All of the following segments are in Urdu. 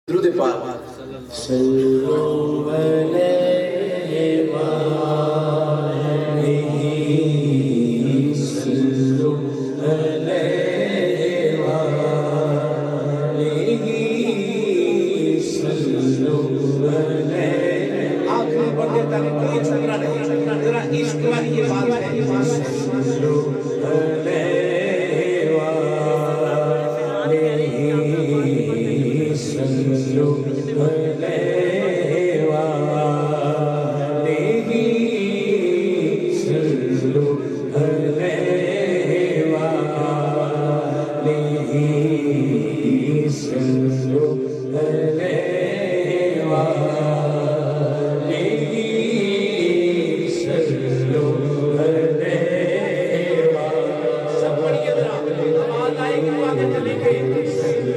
درود پاک صلو علیہ وآلہ صلو علیہ وآلہ صلو علیہ آخری بڑھتے تاکہ کوئی چھکرا نہیں ذرا عشق والی یہ بات ہے صلو علیہ وآلہ صلو علیہ وآلہ صلو علیہ وآلہ صلو علیہ وآلہ صلو علیہ وآلہ سب پڑھیے ذرا آواز آئے گی تو آگے چلیں گے صلو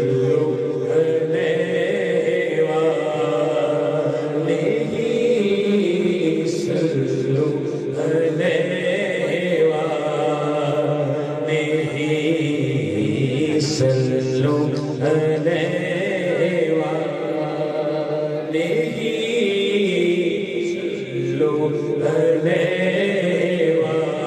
علیہ وآلہ صلو علیہ وآلہ صلو علیہ وآلہ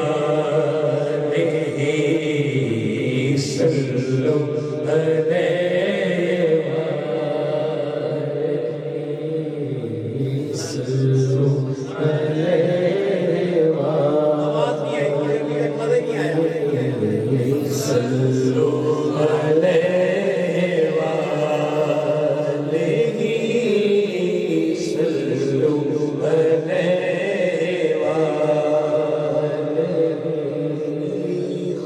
صلو علیہ وآلہ صلو علیہ صلو علیہ آواز نہیں آئی مزے نہیں آیا صلو علیہ وآلہ صلو علیہ وآلہ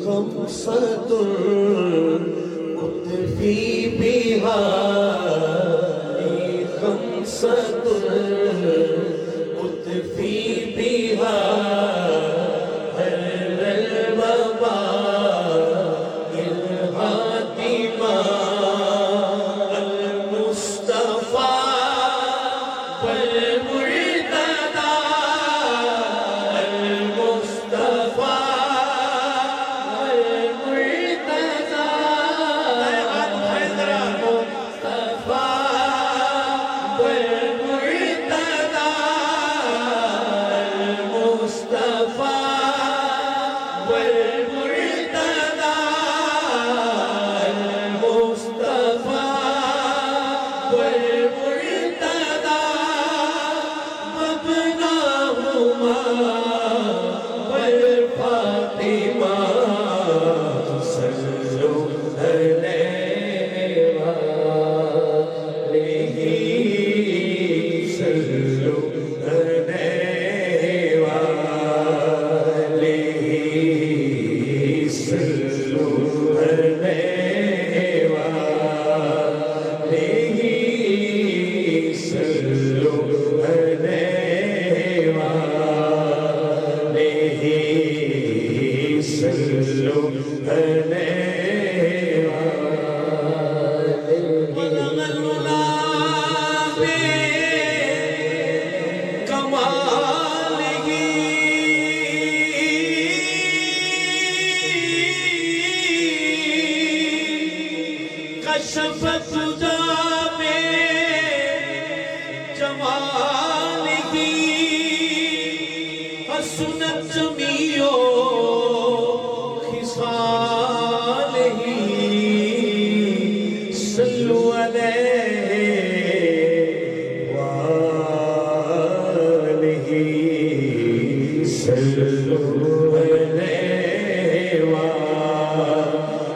خمسۃ اطفی بہا خمسۃ اطفی بہا ہر الوبا الحاتمہ المصطفیٰ والمرتضیٰ المصطفیٰ والمرتضیٰ کشفت جام جمالہ حسنت جمیع خصالہ صلو علیہ وآلہ صلو علیہ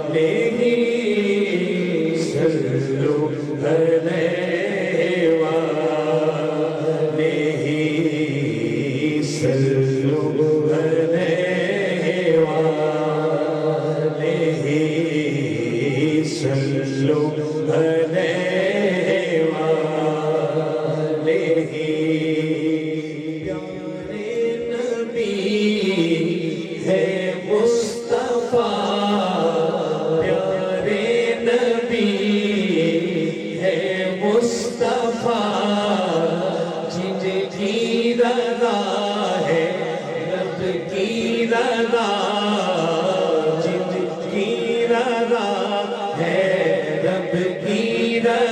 وآلہ صلو علیہ وآلہ صلو علیہ وآلہ صلو علیہ وآلہ پیارے نبی ہے مصطفیٰ مصطفیٰ جن کی رضا ہے رب کی رضا جن کی رضا ہے رب کی رضا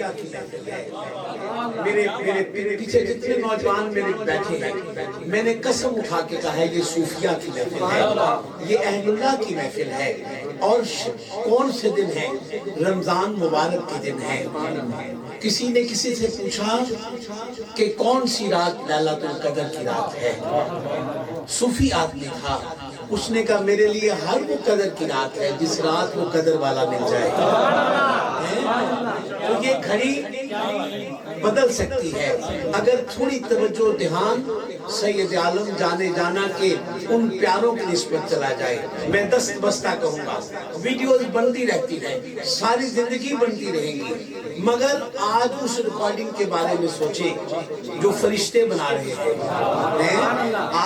صوفیہ کی محفل ہے. میرے پیچھے جتنے نوجوان میرے بیٹھے ہیں, میں نے قسم اٹھا کے کہا ہے یہ صوفیہ کی محفل ہے, یہ اہل اللہ کی محفل ہے. اور کون سے دن ہے؟ رمضان مبارک کے دن ہے. کسی نے کسی سے پوچھا کہ کون سی رات لیلۃ القدر کی رات ہے؟ صوفی آدمی تھا, اس نے کہا میرے لیے ہر وہ قدر کی رات ہے جس رات وہ قدر والا مل جائے. تو یہ گھڑی بدل سکتی ہے اگر تھوڑی توجہ دھیان سید عالم جانے جانا کے ان پیاروں کی نسبت چلا جائے. میں دست بستہ کہوں گا, ویڈیوز بنتی رہتی ہیں, ساری زندگی بنتی رہیں گی, مگر آج اس ریکارڈنگ کے بارے میں سوچیں جو فرشتے بنا رہے ہیں.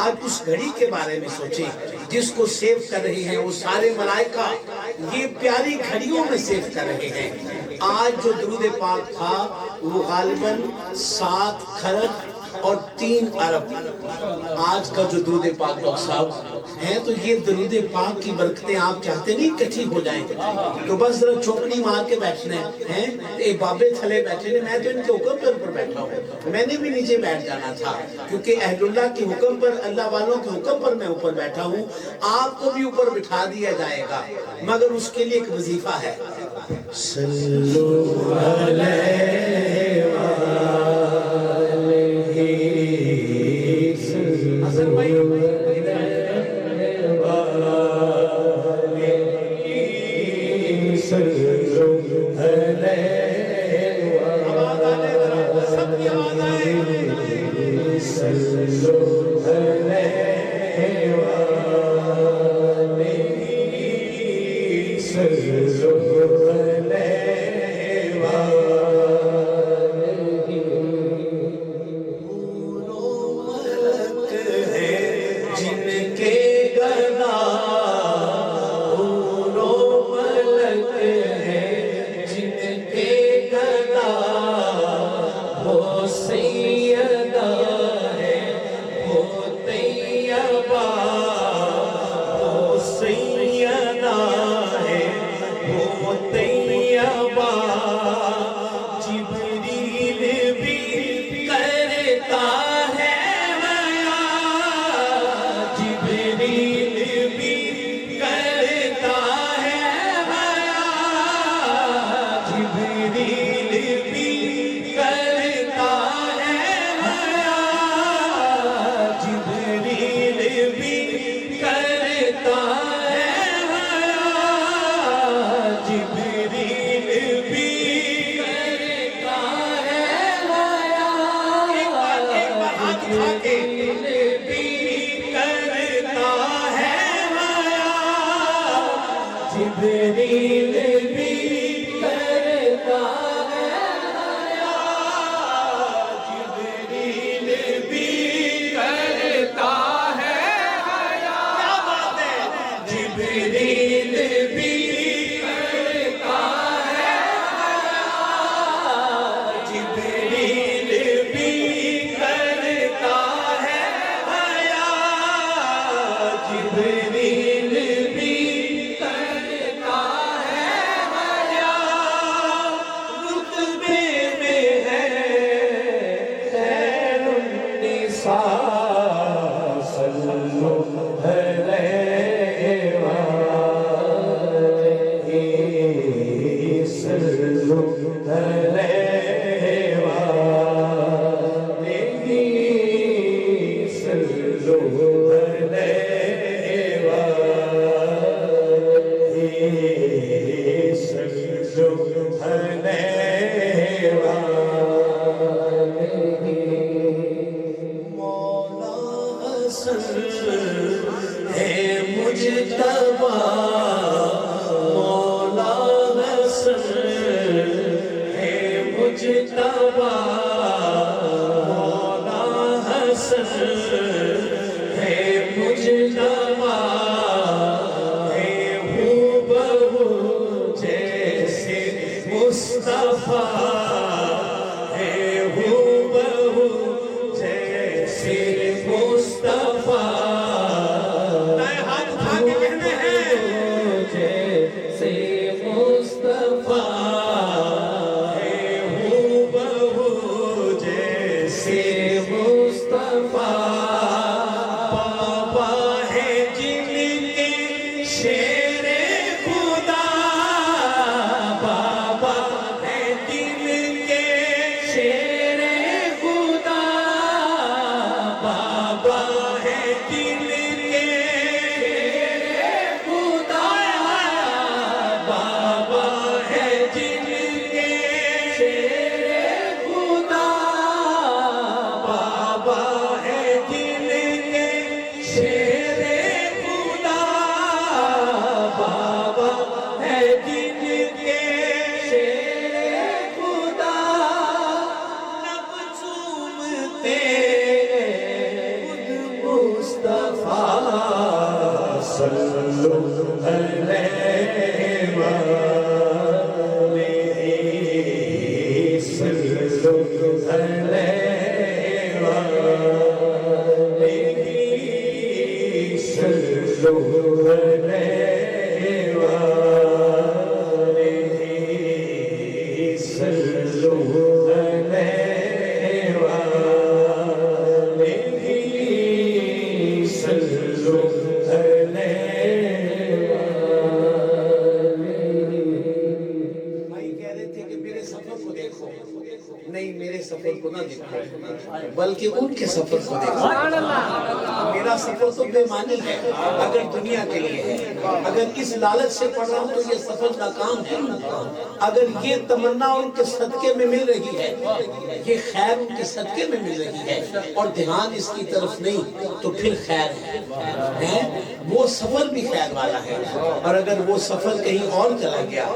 آج اس گھڑی کے بارے میں سوچیں جس کو سیو کر رہے ہیں وہ سارے ملائکہ یہ پیاری گھڑیوں میں سیو کر رہے ہیں. آج جو درود پاک تھا وہ غالباً 7 کھرب اور 3 ارب آج کا جو درود پاک ڈاکٹر صاحب ہیں. تو یہ درود پاک کی برکتیں آپ چاہتے نہیں کٹھی ہو جائیں تو بس ذرا چوکڑی مار کے بیٹھنے ہیں. ایک بابے تھلے بیٹھے نے, میں تو ان کے حکم پر اوپر بیٹھا ہوں, میں نے بھی نیچے بیٹھ جانا تھا کیونکہ اہل اللہ کے حکم پر, اللہ والوں کے حکم پر میں اوپر بیٹھا ہوں. آپ کو بھی اوپر بٹھا دیا جائے گا مگر اس کے لیے ایک وظیفہ ہے. صلو علیہ نہیں میرے سفر کو نہ دیکھو بلکہ ان کے سفر کو دیکھو. میرا سفر تو بے معنی ہے اگر دنیا کے لیے ہے. اگر اس لالچ سے پڑھ رہا ہوں تو یہ سفر ناکام ہے. اگر یہ تمنا ان کے صدقے میں مل رہی ہے, یہ خیر ان کے صدقے میں مل رہی ہے اور دھیان اس کی طرف نہیں, تو پھر خیر ہے. وہ سفر بھی خیر والا ہے. اور اگر وہ سفر کہیں اور چلا گیا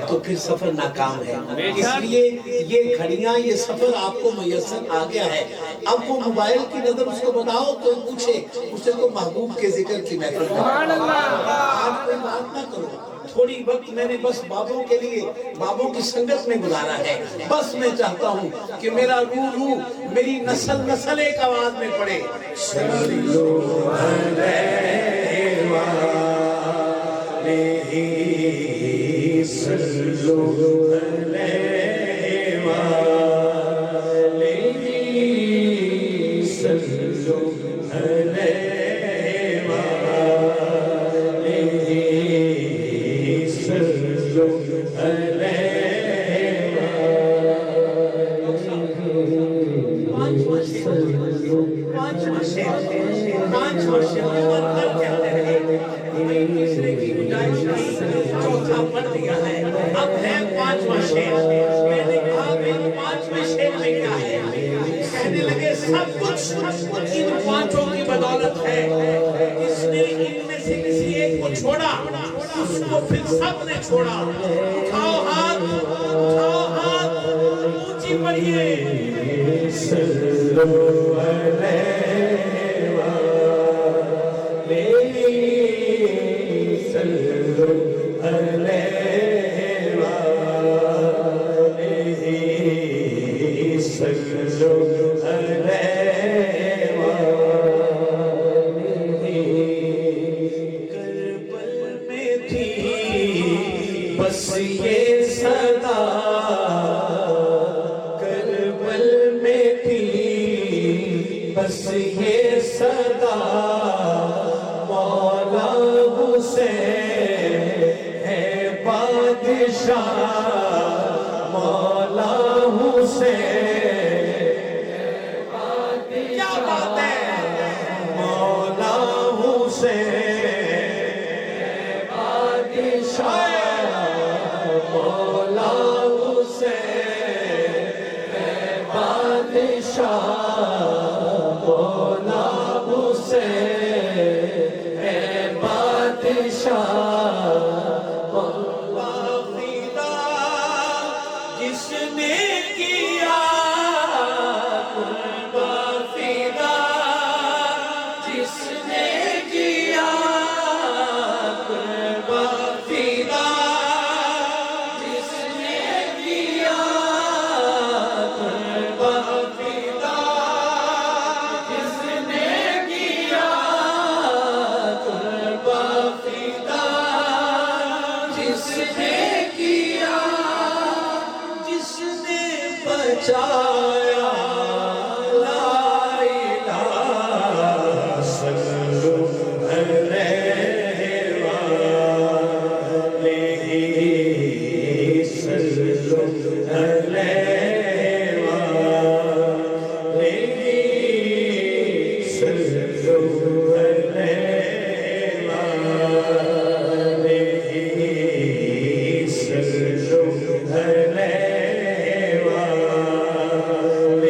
تو پھر سفر ناکام ہے. اس لیے یہ گھڑیاں, یہ سفر آپ کو میسر آ گیا ہے. اب وہ موبائل کی نظر اس کو بتاؤ تو پوچھے اسے تو محبوب کے ذکر کی محفل ہے. آج کوئی بات نہ کرو, تھوڑی وقت میں نے بس بابوں کے لیے, بابوں کی سنگت میں گزارا ہے. بس میں چاہتا ہوں کہ میرا روح میری نسل نسل ایک آواز میں پڑے, صلو علیہ وآلہ صلو علیہ وآلہ صلو علیہ وآلہ صلو چوتھا پڑھ دیا ہے, اب ہے پانچواں شعر. میں نے کہا میرے پانچویں شعر میں کیا ہے؟ کہنے لگے سب کچھ ان پانچوں کی بدولت ہے. اس نے ان میں سے کسی ایک کو چھوڑا, اس کو پھر سب نے چھوڑا. اٹھاؤ ہاتھ, اٹھاؤ ہاتھ, اونچی پڑھیے. صلو علیہ وآلہ صلو علیہ وآلہ صلو علیہ وآلہ. کربل میں تھی بس یہ صدا, کربل میں تھی بس یہ صدا, مولا حسین ہے بادشاہ, مولا حسین کیا بات ہے, مولا حسین بادشاہ, مولا حسین بادشاہ, مولا حسین بادشاہ. جس نے کیا قربان فدا, جس نے کیا قربان فدا, جس نے کیا قربان فدا, جس نے کیا قربان فدا, جس نے کیا, جس نے بچایا, لا الہ صلو علیہ وآلہ صلو علیہ وآلہ صلو علیہ وآلہ صلو علیہ وآلہ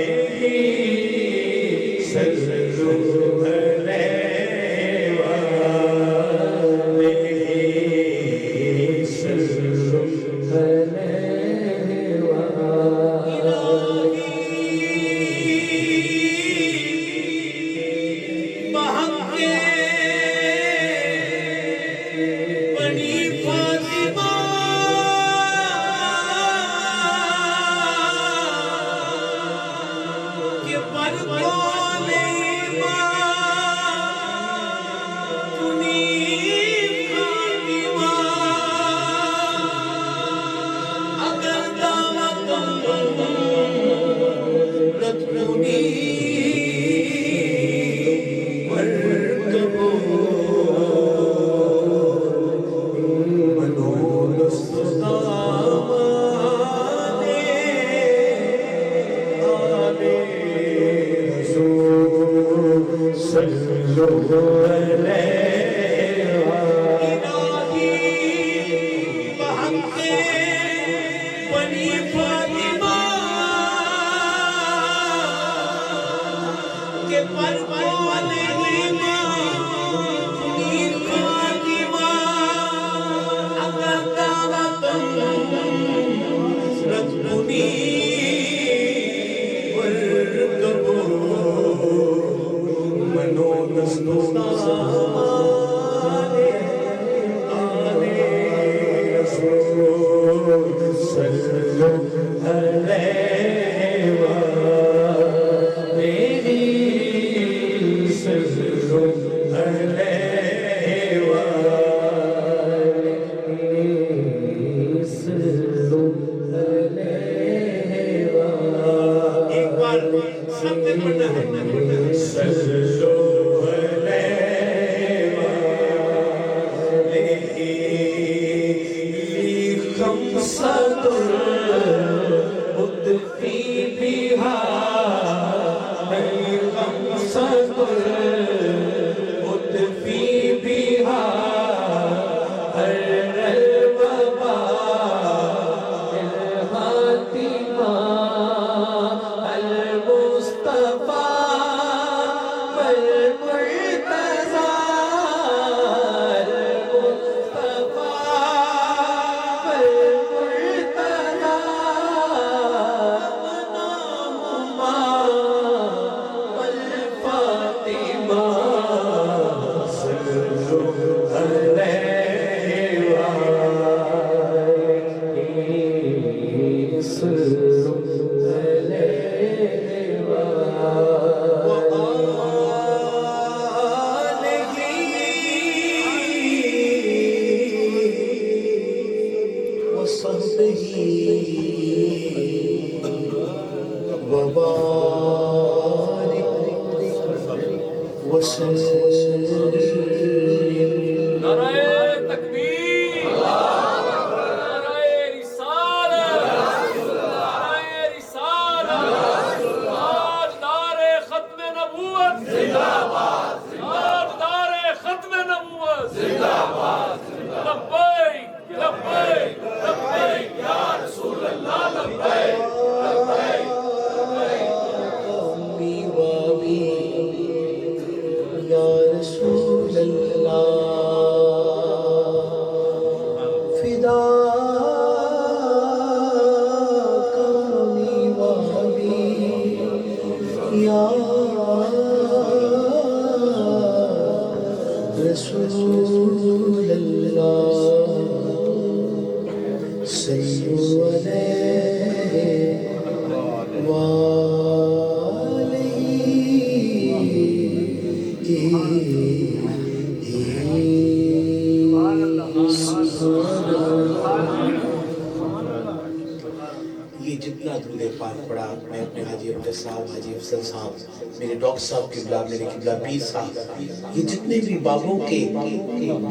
میرے ڈاکٹر صاحب قبلہ، میرے قبلہ پیر صاحب، یہ جتنے بھی بابوں کے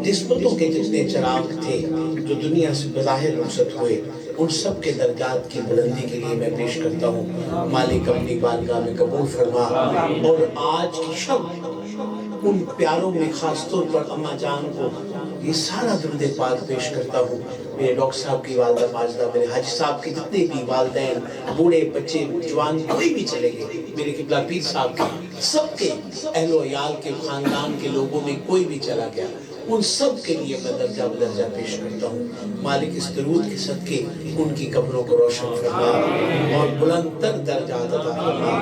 نسبتوں کے جتنے چراغ تھے جو دنیا سے بظاہر رخصت ہوئے، ان سب کے درجات کی بلندی کے لیے میں پیش کرتا ہوں مالک اپنی بارگاہ میں قبول فرما۔ اور آج کی شب ان پیاروں میں خاص طور پر اماں جان کو یہ سارا درود پاک پیش کرتا ہوں۔ میرے ڈاکٹر صاحب کی والدہ ماجدہ، میرے حاج صاحب کی جتنے بھی والدین، بوڑھے بچے جوان کوئی بھی چلے گئے، میرے قبلہ پیر صاحب کی سب کے اہل و عیال کے خاندان کے لوگوں میں کوئی بھی چلا گیا، ان سب کے لیے میں درجہ بدرجہ پیش کرتا ہوں۔ مالک اس درود کے صدقے ان کی قبروں کو روشن فرما اور بلند تر درجات عطا فرما۔